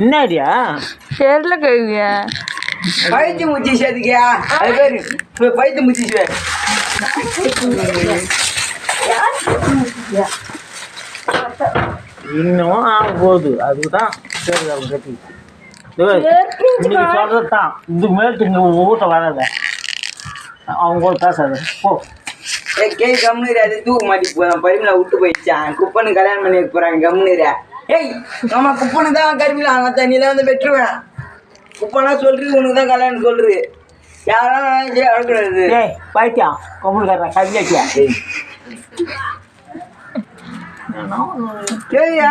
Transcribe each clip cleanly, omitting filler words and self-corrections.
என்னடியா தெரியல கேள்விய பைத்து முச்சி சேர்த்துக்கியா அது பேரு பைத்து முச்சி இன்னும் ஆக போகுது அதுக்குதான் சரி கட்டி நீங்க சொல்றதுதான் இதுக்கு மேல் இங்க ஊட்ட வராத அவங்க கூட பேசாத போ கே கம்முனு அது தூக்க மாட்டி போதான் பரிமளா விட்டு போயிடுச்சான் குப்பனு கல்யாணம் பண்ணி போறாங்க கம்முனுரா ஏய் நம்ம குப்பனு தான் கருமில அவங்க தண்ணியில வந்து வெட்டுருவேன் குப்பனா சொல்றது உனக்கு தான் கல்யாணம் சொல்றது யாராவது அழக்கூடாது ஏய் பாய்த்தியா கொம்புக்காரன் கவியாச்சியா சரியா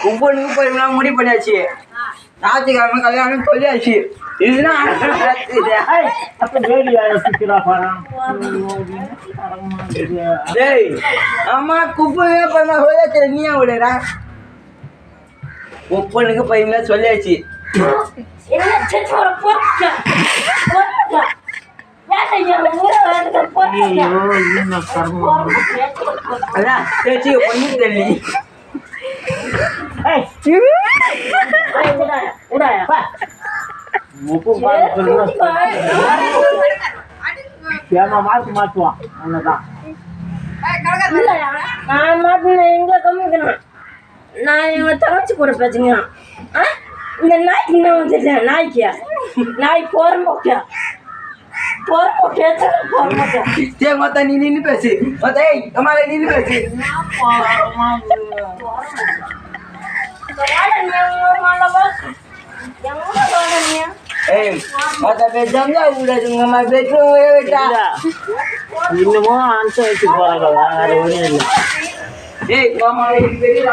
குப்பனுக்கு பரிமளா முடிவு பண்ணியாச்சு ஞாயிற்றுக்கிழமை கல்யாணம் சொல்லியாச்சு இதுதான் டேய் அம்மா குப்பனே பண்ண சொல்லியாச்சு நீயா விடுறா குப்பனுக்கு பரிமளா சொல்லியாச்சு அதான் தேய்ச்சி பண்ணி தள்ளி மாற்றுவான் அவ்வளோதான் நான் மாட்டினேன் எங்க கம்மிக்கணும் நான் எங்க தங்கச்சி கூட பேசுங்க இந்த நாய்க்கு என்ன வந்துட்டேன் நாய் போறம்போக்கா சரி மொத்த நீ நின்று பேசு மொத்த ஏய் அம்மால நின்று பேசு ஏய் மொத்த பேசாம கூடாது உங்க அம்மா பெட்ரூம் விட்டா இன்னமும் ஆன்சர் வச்சு போறாங்க வேற ஒன்றும் இல்லை ஏய் மாமா பெரிய